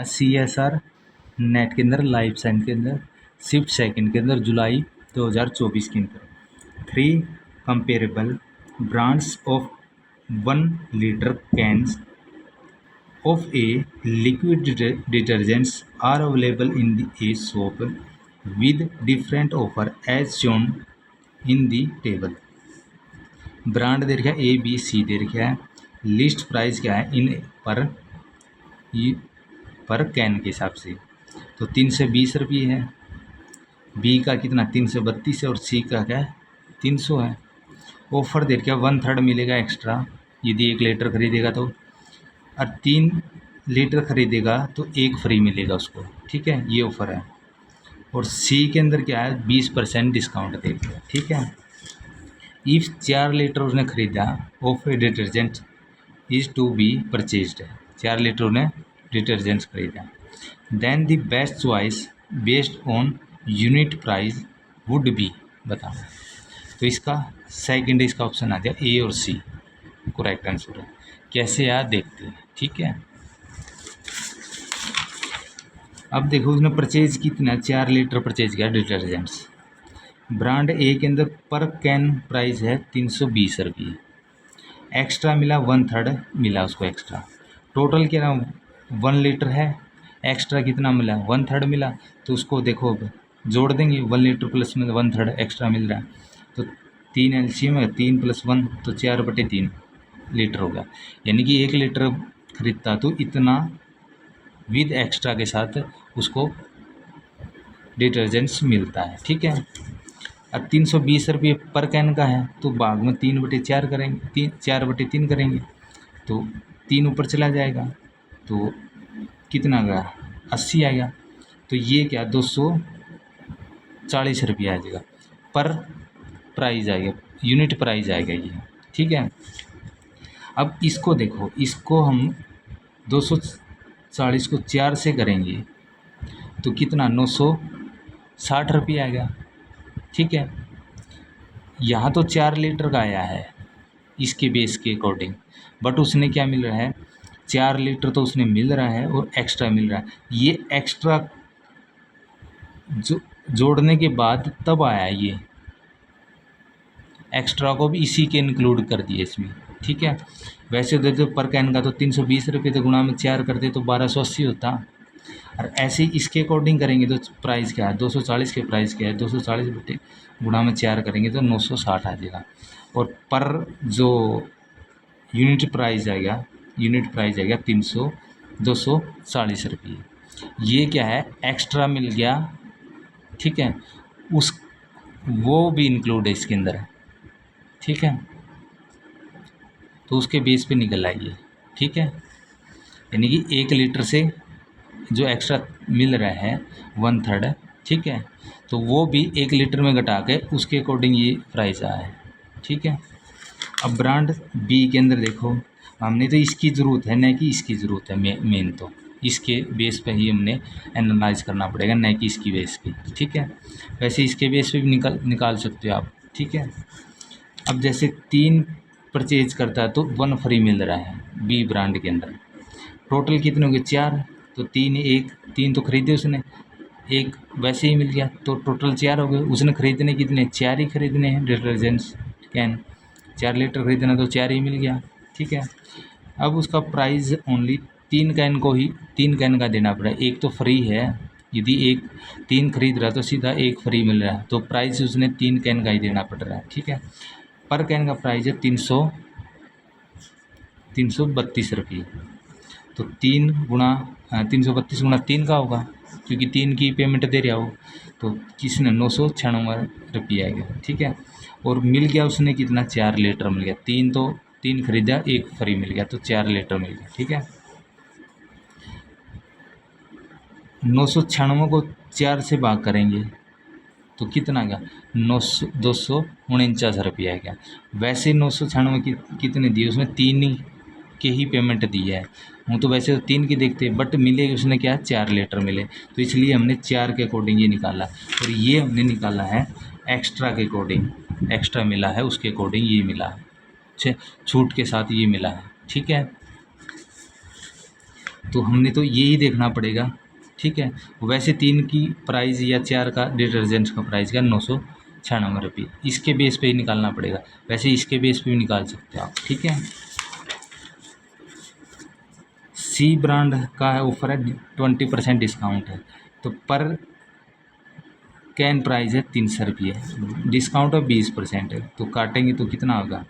CSR net के अंदर life science के अंदर शिफ्ट सेकंड के अंदर जुलाई 2024 के अंदर 3 comparable brands of 1 litre cans of a liquid detergents are available in a shop with different offer as shown in the table। Brand दे रखा है ABC दे रखा है, लिस्ट प्राइस क्या है इन पर कैन के हिसाब से, तो 320 रुपये है, बी का कितना 332 है और सी का क्या है 300 है। ऑफर दे रखा है 1/3 मिलेगा एक्स्ट्रा यदि 1 लीटर खरीदेगा तो, और 3 लीटर खरीदेगा तो 1 फ्री मिलेगा उसको, ठीक है, ये ऑफ़र है। और सी के अंदर क्या है 20% डिस्काउंट देगा, ठीक है। इफ़ 4 लीटर उसने खरीदा of a detergent is to be purchased, 4 litre उसने डिटर्जेंट्स खरीदा, then the best choice based on unit price would be, बताओ। तो इसका सेकंड इसका ऑप्शन आ गया ए और सी करेक्ट आंसर है। कैसे यार देखते हैं, ठीक है। अब देखो उसने परचेज कितना 4 लीटर परचेज किया डिटर्जेंट्स, ब्रांड ए के अंदर पर कैन प्राइस है 320 रुपये, एक्स्ट्रा मिला 1/3 मिला उसको एक्स्ट्रा, टोटल क्या 1 लीटर है, एक्स्ट्रा कितना मिला 1/3 मिला, तो उसको देखो जोड़ देंगे 1 लीटर प्लस में 1/3 एक्स्ट्रा मिल रहा है, तो 3 LCM है, 3 + 1 तो 4/3 लीटर होगा, यानी कि 1 लीटर खरीदता तो इतना विद एक्स्ट्रा के साथ उसको डिटर्जेंट्स मिलता है, ठीक है। अब 320 रुपये पर कैन का है तो भाग में 3/4 करेंगे, 4/3 करेंगे तो 3 ऊपर चला जाएगा तो कितना गया 80 आएगा, तो ये क्या 240 रुपये आ जाएगा पर प्राइस आएगा, यूनिट प्राइस आएगा ये, ठीक है। अब इसको देखो, इसको हम 240 को 4 से करेंगे तो कितना 960 रुपये आएगा, ठीक है। यहाँ तो 4 लीटर का आया है इसके बेस के अकॉर्डिंग, बट उसने क्या मिल रहा है 4 लीटर तो उसने मिल रहा है और एक्स्ट्रा मिल रहा है, ये एक्स्ट्रा जोड़ने के बाद तब आया ये एक्स्ट्रा को भी इसी के इंक्लूड कर दिए इसमें, ठीक है। वैसे तो पर कैन का तो 320 रुपये, तो गुणा में 4 करते तो 1280 होता, और ऐसे ही इसके अकॉर्डिंग करेंगे तो प्राइस क्या है 240 के प्राइस क्या है 240 बटे गुणा में 4 करेंगे तो 960 आ जाएगा, और पर जो यूनिट प्राइस आएगा 240 रुपये, ये क्या है एक्स्ट्रा मिल गया, ठीक है, उस वो भी इंक्लूड है इसके अंदर, ठीक है, तो उसके बेस पे निकल आइए, ठीक है। यानी कि 1 लीटर से जो एक्स्ट्रा मिल रहा है 1/3, ठीक है, तो वो भी 1 लीटर में घटा के उसके अकॉर्डिंग ये प्राइस आया है, ठीक है। अब ब्रांड बी के अंदर देखो, हमने तो इसकी ज़रूरत है न कि इसकी ज़रूरत है, मेन तो इसके बेस पे ही हमने एनालाइज करना पड़ेगा न कि इसकी बेस पे, ठीक है। वैसे इसके बेस पे भी निकाल सकते हो आप, ठीक है। अब जैसे 3 परचेज करता है तो 1 फ्री मिल रहा है बी ब्रांड के अंदर, टोटल कितने हो गए 4, तो 3 तो खरीदे उसने, 1 वैसे ही मिल गया, तो टोटल 4 हो गए। उसने खरीदने कितने 4 ही खरीदने हैं डिटर्जेंट्स कैन, 4 लीटर खरीदना तो 4 ही मिल गया, ठीक है। अब उसका प्राइस ओनली 3 कैन का देना पड़ा, 1 तो फ्री है, यदि 3 खरीद रहा तो सीधा 1 फ्री मिल रहा है, तो प्राइस उसने 3 कैन का ही देना पड़ रहा है, ठीक है। पर कैन का प्राइस है 332 रुपये, तो 332 गुणा 3 का होगा, क्योंकि 3 की पेमेंट दे रहा हो, तो किसने 996 रुपये आएगा, ठीक है। और मिल गया उसने कितना 4 लीटर मिल गया, 3 खरीदा 1 फ्री मिल गया, तो 4 लीटर मिल गया, ठीक है। 996 को 4 से भाग करेंगे तो कितना गया 249 रुपये आएगा। वैसे 996 कितने दिए उसमें 3 के ही पेमेंट दी है, हूँ तो वैसे तो 3 की देखते हैं, बट मिले उसने क्या 4 लीटर मिले, तो इसलिए हमने 4 के अकॉर्डिंग ये निकाला, और ये हमने निकाला है एक्स्ट्रा के अकॉर्डिंग, एक्स्ट्रा मिला है उसके अकॉर्डिंग ये मिला है, छूट के साथ ये मिला है, ठीक है। तो हमने तो यही देखना पड़ेगा, ठीक है। वैसे 3 की प्राइस या 4 का डिटर्जेंट का प्राइस क्या 996 रुपये, इसके बेस पे ही निकालना पड़ेगा। वैसे इसके बेस पे भी निकाल सकते हो आप, ठीक है। सी ब्रांड का है ऑफर है 20% डिस्काउंट है, तो पर कैन प्राइस है 300 रुपये, डिस्काउंट है 20% है, तो काटेंगे तो कितना होगा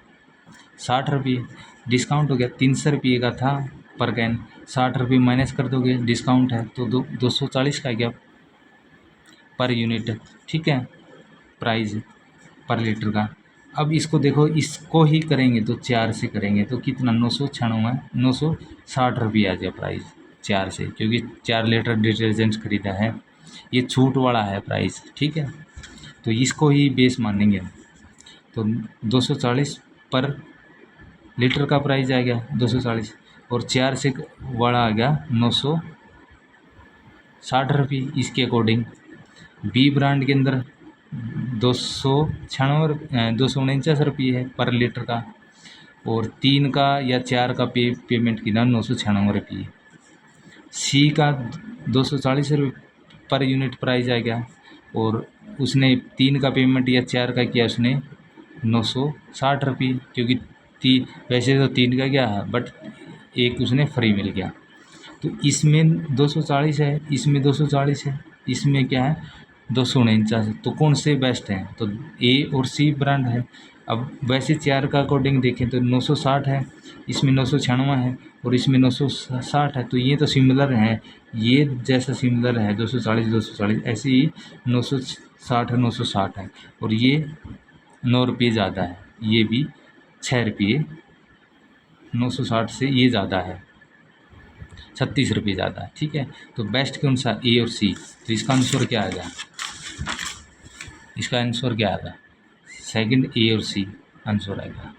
60 रुपये। डिस्काउंट हो गया 300 रुपये का था पर कैन, 60 रुपये माइनस कर दोगे, डिस्काउंट है तो 240 का गया पर यूनिट, ठीक है, प्राइस पर लीटर का। अब इसको देखो, इसको ही करेंगे तो 4 से करेंगे तो कितना 960 रुपये आ जाए प्राइस 4 से, क्योंकि 4 लीटर डिटर्जेंट खरीदा है, ये छूट वाला है प्राइस, ठीक है। तो इसको ही बेस मानेंगे, तो 240 पर लीटर का प्राइस आ गया 240, और 4 से वाला आ गया 960 रुपये इसके अकॉर्डिंग। बी ब्रांड के अंदर 249 रुपये है पर लीटर का, और 3 का या 4 का पेमेंट किया 996 रुपये। सी का 240 रुपये पर यूनिट प्राइस आ गया, और उसने 3 का पेमेंट या 4 का किया उसने 960 रुपये, क्योंकि वैसे तो 3 का गया है बट एक उसने फ्री मिल गया। तो इसमें 240 है, इसमें 240 है, इसमें क्या है 249 है, तो कौन से बेस्ट हैं, तो ए और सी ब्रांड है। अब वैसे 4 का अकॉर्डिंग देखें तो 960 है, इसमें 996 है, और इसमें 960 है, तो ये तो सिमिलर हैं, ये जैसा सिमिलर है 240 ऐसे ही 960 है 960 है, और ये 9 रुपये ज़्यादा है, ये भी 6 रुपये 960 से ये ज़्यादा है 36 रुपये ज़्यादा है, ठीक है। तो बेस्ट कौन सा, ए और सी, तो इसका आंसर क्या आएगा, इसका आंसर क्या आएगा सेकंड ए और सी आंसर आएगा।